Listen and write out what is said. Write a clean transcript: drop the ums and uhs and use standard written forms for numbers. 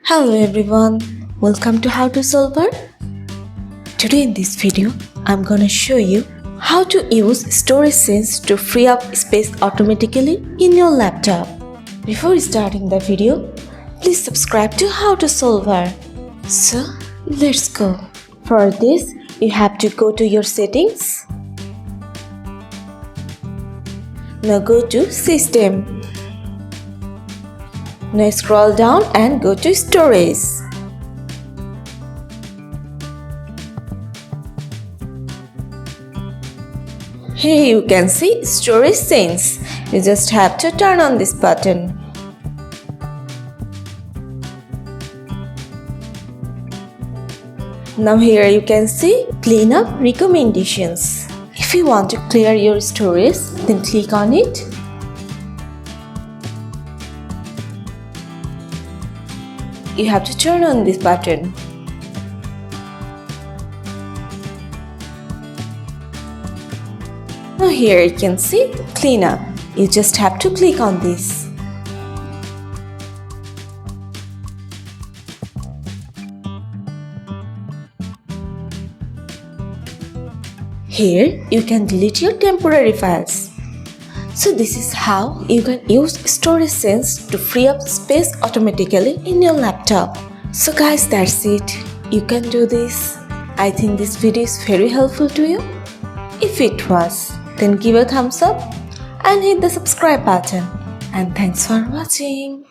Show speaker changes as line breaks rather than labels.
Hello everyone, welcome to How to Solver. Today in this video, I'm gonna show you how to use Storage Sense to free up space automatically in your laptop. Before starting the video, please subscribe to How to Solver. So, let's go. For this, you have to go to your settings. Now go to System. Now scroll down and go to Storage. Here you can see Storage Sense. You just have to turn on this button. Now here you can see Cleanup Recommendations. If you want to clear your storage, then click on it. You have to turn on this button. Now here you can see Cleanup. You just have to click on this. Here you can delete your temporary files. So this is how you can use Storage Sense to free up space automatically in your laptop. So guys, that's it. You can do this. I think this video is very helpful to you. If it was, then give a thumbs up and hit the subscribe button. And thanks for watching.